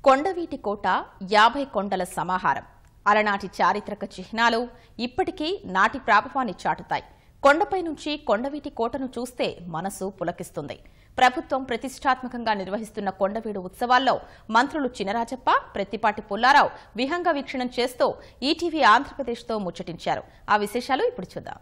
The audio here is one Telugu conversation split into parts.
కొండవీటి కోట 50 కొండల సమాహారం. అలనాటి చారిత్రక చిహ్నాలు ఇప్పటికీ నాటి ప్రాభవాన్ని చాటుతాయి. కొండపై నుంచి కొండవీటి కోటను చూస్తే మనసు పులకిస్తుంది. ప్రభుత్వం ప్రతిష్టాత్మకంగా నిర్వహిస్తున్న కొండవీడు ఉత్సవాల్లో మంత్రులు చినరాజప్ప, ప్రత్తిపాటి పుల్లారావు విహంగ వీక్షణం చేస్తూ ఈటీవీ ఆంధ్రప్రదేశ్తో ముచ్చటించారు. ఆ విశేషాలు ఇప్పుడు చూద్దాం.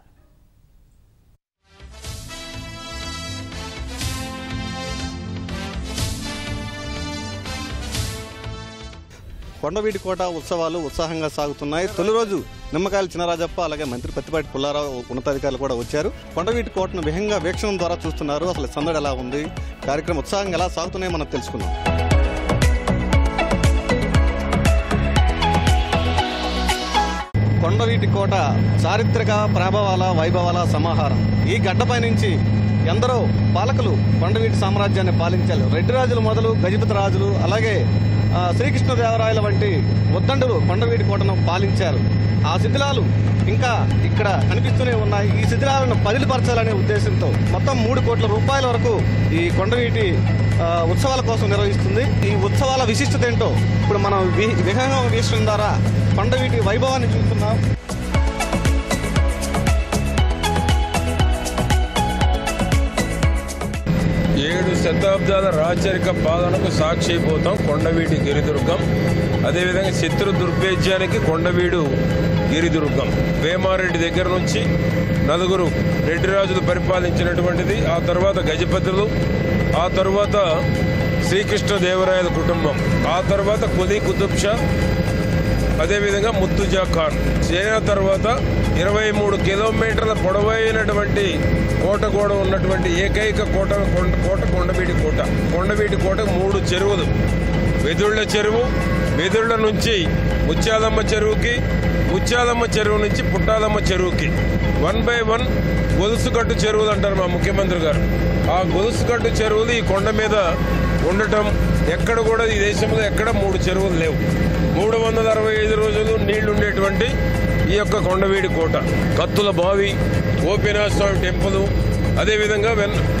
కొండవీటి కోట ఉత్సవాలు ఉత్సాహంగా సాగుతున్నాయి. తొలి రోజు నిమ్మకాయల చినరాజప్ప, అలాగే మంత్రి ప్రత్తిపాటి పుల్లారావు ఉన్నతాధికారులు కూడా వచ్చారు. కొండవీటి కోటను విహంగా వీక్షణం ద్వారా చూస్తున్నారు. అసలు సందడి ఎలా ఉంది, కార్యక్రమం ఉత్సాహంగా ఎలా సాగుతున్నాయో మనం తెలుసుకుందాం. కొండవీటి కోట చారిత్రక ప్రభావాల వైభవాల సమాహారం. ఈ గడ్డపై నుంచి ఎందరో పాలకులు కొండవీటి సామ్రాజ్యాన్ని పాలించారు. రెడ్డి రాజులు మొదలు గజపతి రాజులు, అలాగే శ్రీకృష్ణదేవరాయల వంటి ఉద్దండులు కొండవీటి కోటను పాలించారు. ఆ శిథిలాలు ఇంకా ఇక్కడ కనిపిస్తూనే ఉన్నాయి. ఈ శిథిలాలను పదిలిపరచాలనే ఉద్దేశంతో మొత్తం 3 కోట్ల రూపాయల వరకు ఈ కొండవీటి ఉత్సవాల కోసం నిర్వహిస్తుంది. ఈ ఉత్సవాల విశిష్టత ఏంటో ఇప్పుడు మనం విహంగ వీక్షణం ద్వారా కొండవీటి వైభవాన్ని చూస్తున్నాం. ఏడు శతాబ్దాల రాచరిక పాలనకు సాక్షిపోతాం కొండవీటి గిరిదుర్గం. అదేవిధంగా శత్రు దుర్భేద్యానికి కొండవీడు గిరిదుర్గం. వేమారెడ్డి దగ్గర నుంచి 4 రెడ్డి రాజులు పరిపాలించినటువంటిది. ఆ తర్వాత గజపతులు, ఆ తర్వాత శ్రీకృష్ణదేవరాయల కుటుంబం, ఆ తర్వాత కులీ కుతుబ్ షా, అదేవిధంగా ముత్తుజా ఖాన్. చైనా తర్వాత 23 కిలోమీటర్ల పొడవైనటువంటి కోట కూడా ఉన్నటువంటి ఏకైక కోట కొండవీటి కోట. కొండవీటి కోట 3 చెరువులు, వెదుళ్ల చెరువు, వెదుళ్ల నుంచి ముత్యాలమ్మ చెరువుకి, ముత్యాలమ్మ చెరువు నుంచి పుట్టాలమ్మ చెరువుకి 1 by 1 గొలుసుకట్టు చెరువులు అంటారు మా ముఖ్యమంత్రి గారు. ఆ గొలుసుకట్టు చెరువులు ఈ కొండ మీద ఉండటం ఎక్కడ కూడా ఈ దేశంలో ఎక్కడ 3 చెరువులు లేవు. 365 రోజులు నీళ్లు ఉండేటువంటి ఈ యొక్క కొండవీడి కోట. కత్తుల బావి, గోపీనాథ స్వామి టెంపుల్, అదేవిధంగా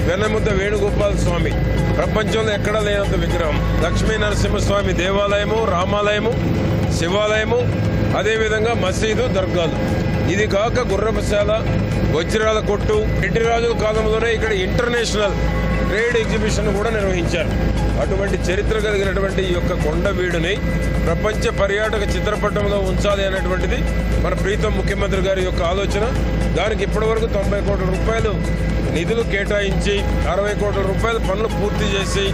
వెన్నముద్ద వేణుగోపాల స్వామి, ప్రపంచంలో ఎక్కడా లేనంత విగ్రహం. లక్ష్మీ నరసింహస్వామి దేవాలయము, రామాలయము, శివాలయము, అదేవిధంగా మసీదు, దర్గాలు. ఇది కాక గుర్రపుశాల, వజ్రాల కొట్టు. రెడ్డి రాజుల కాలంలోనే ఇక్కడ ఇంటర్నేషనల్ ట్రేడ్ ఎగ్జిబిషన్ కూడా నిర్వహించారు. అటువంటి చరిత్ర కలిగినటువంటి ఈ యొక్క కొండవీడుని ప్రపంచ పర్యాటక చిత్రపటంలో ఉంచాలి అనేటువంటిది మన ప్రీతం ముఖ్యమంత్రి గారి యొక్క ఆలోచన. దానికి ఇప్పటివరకు 90 కోట్ల రూపాయలు నిధులు కేటాయించి 60 కోట్ల రూపాయల పనులు పూర్తి చేసి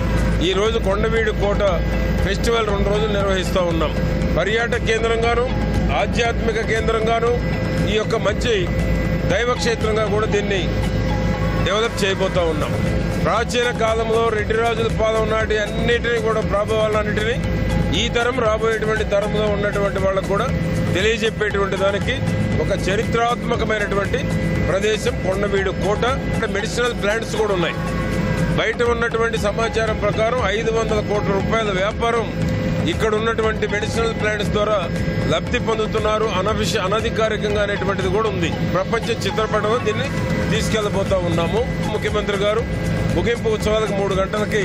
ఈరోజు కొండవీడు కోట ఫెస్టివల్ 2 రోజులు నిర్వహిస్తూ ఉన్నాం. పర్యాటక కేంద్రంగాను, ఆధ్యాత్మిక కేంద్రంగాను, ఈ యొక్క మంచి దైవక్షేత్రంగా కూడా దీన్ని డెవలప్ చేయబోతూ ఉన్నాం. ప్రాచీన కాలంలో రెడ్డి రాజుల పాలన నాటి అన్నిటినీ కూడా ప్రభావాలన్నింటినీ ఈ తరం రాబోయేటువంటి తరంలో ఉన్నటువంటి వాళ్ళకు కూడా తెలియజెప్పేటువంటి దానికి ఒక చరిత్రాత్మకమైనటువంటి ప్రదేశం కొండవీడు కోట. ఇక్కడ మెడిసినల్ ప్లాంట్స్ కూడా ఉన్నాయి. బయట ఉన్నటువంటి సమాచారం ప్రకారం 500 కోట్ల రూపాయల వ్యాపారం ఇక్కడ ఉన్నటువంటి మెడిసినల్ ప్లాంట్స్ ద్వారా లబ్ధి పొందుతున్నారు. అనధికారికంగా అనేటువంటిది కూడా ఉంది. ప్రపంచ చిత్రపటంలో దీన్ని తీసుకెళ్లబోతా ఉన్నాము. ముఖ్యమంత్రి గారు ముగింపు ఉత్సవాలకు 3 గంటలకి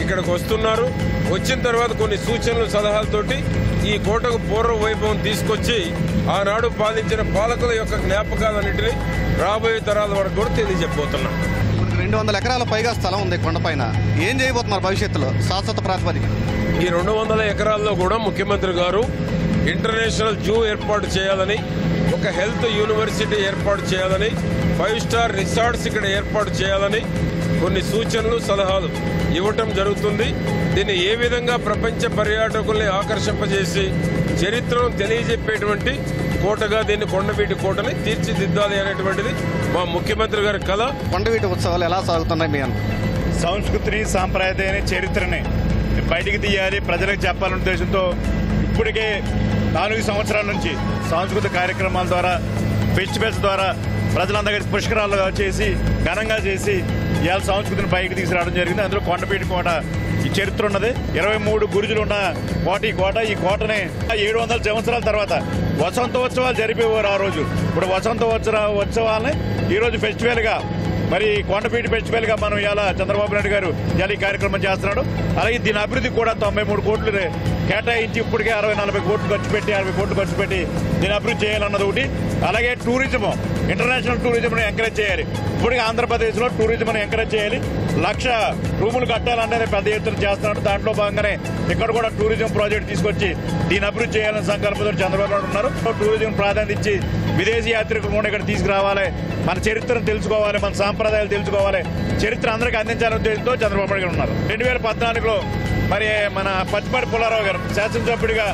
ఇక్కడికి వస్తున్నారు. వచ్చిన తర్వాత కొన్ని సూచనలు, సలహాలతోటి ఈ కోటకు పూర్వ వైభవం తీసుకొచ్చి ఆనాడు పాలించిన పాలకుల యొక్క జ్ఞాపకాలన్నింటినీ రాబోయే తరాల వరకు కూడా తెలియజెప్పబోతున్నాం. 200 ఎకరాల పైగా స్థలం ఉంది కొండపైన. ఏం చేయబోతున్నారు భవిష్యత్తులో శాశ్వత ప్రాతిపదిక? ఈ 200 ఎకరాల్లో కూడా ముఖ్యమంత్రి గారు ఇంటర్నేషనల్ జూ ఏర్పాటు చేయాలని, ఒక హెల్త్ యూనివర్సిటీ ఏర్పాటు చేయాలని, 5 స్టార్ రిసార్ట్స్ ఇక్కడ ఏర్పాటు చేయాలని కొన్ని సూచనలు, సలహాలు ఇవ్వటం జరుగుతుంది. దీన్ని ఏ విధంగా ప్రపంచ పర్యాటకుల్ని ఆకర్షింపజేసి చరిత్రను తెలియజెప్పేటువంటి కోటగా దీన్ని కొండవీటి కోటని తీర్చిదిద్దాలి అనేటువంటిది మా ముఖ్యమంత్రి గారి కళ. కొండవీటి ఉత్సవాలు ఎలా సాగుతున్నాయి మీ సంస్కృతిని, సాంప్రదాయాన్ని, చరిత్రని బయటికి తీయాలి, ప్రజలకు చెప్పాలనే ఉద్దేశంతో ఇప్పటికే 4 సంవత్సరాల నుంచి సాంస్కృతిక కార్యక్రమాల ద్వారా, ఫెస్టివల్స్ ద్వారా ప్రజలందరూ పుష్కరాలు చేసి ఘనంగా చేసి ఇవాళ సంస్కృతిని పైకి తీసుకురావడం జరిగింది. అందులో కొండవీటి కోట ఈ చరిత్ర ఉన్నది. 23 గురుజులు ఉన్న కోట. ఈ కోటని 700 సంవత్సరాల తర్వాత వసంతోత్సవాలు జరిపేవారు ఆ రోజు. ఇప్పుడు వసంతోత్సవాలని ఈరోజు ఫెస్టివల్గా మరి కొండవీటి ఫెస్టివల్గా మనం ఇలా చంద్రబాబు నాయుడు గారు ఇలా ఈ కార్యక్రమం చేస్తున్నాడు. అలాగే దీని అభివృద్ధి కూడా 93 కోట్లు కేటాయించి ఇప్పటికే 60-40 కోట్లు ఖర్చు పెట్టి 60 కోట్లు ఖర్చు పెట్టి దీని అభివృద్ధి చేయాలన్నది ఒకటి. అలాగే టూరిజం, ఇంటర్నేషనల్ టూరిజంను ఎంకరేజ్ చేయాలి. ఇప్పటికీ ఆంధ్రప్రదేశ్లో టూరిజంను ఎంకరేజ్ చేయాలి. 1,00,000 రూములు కట్టాలనేది పెద్ద ఎత్తున చేస్తున్నాడు. దాంట్లో భాగంగానే ఇక్కడ కూడా టూరిజం ప్రాజెక్ట్ తీసుకొచ్చి దీని అభివృద్ధి చేయాలని సంకల్పంతో చంద్రబాబు నాయుడు ఉన్నారు. టూరిజం ప్రాధాన్యత ఇచ్చి విదేశీ యాత్రికులు కూడా ఇక్కడ తీసుకురావాలి, మన చరిత్రను తెలుసుకోవాలి, మన సాంప్రదాయాలు తెలుసుకోవాలి, చరిత్ర అందరికీ అందించాలనే ఉద్దేశంతో చంద్రబాబు నాయుడు ఉన్నారు. 2014లో మరి మన పచ్చిపాటి పుల్లారావు గారు శాసనసభ్యుడిగా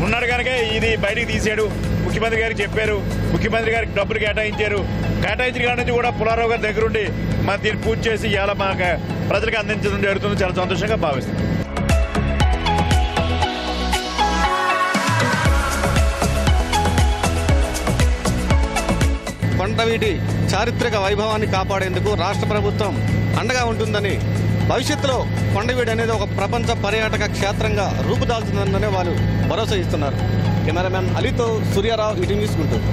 ఉన్నాడు కనుక ఇది బయటికి తీసాడు. ముఖ్యమంత్రి గారికి చెప్పారు, ముఖ్యమంత్రి గారికి డబ్బులు కేటాయించారు. కేటాయించిన కాడి నుంచి కూడా పుల్లారావు గారి దగ్గరుండి మన దీన్ని పూర్తి చేసి ఇలా మాకు ప్రజలకు అందించడం జరుగుతుంది. చాలా సంతోషంగా భావిస్తుంది. కొండవీటి చారిత్రక వైభవాన్ని కాపాడేందుకు రాష్ట్ర ప్రభుత్వం అండగా ఉంటుందని, భవిష్యత్తులో కొండవీడు అనేది ఒక ప్రపంచ పర్యాటక క్షేత్రంగా రూపుదాల్చుతుందని వాళ్ళు భరోసా ఇస్తున్నారు. కెమెరామెన్ అలీతో సూర్యారావు, ఈటీవీ న్యూస్ గుంటూరు.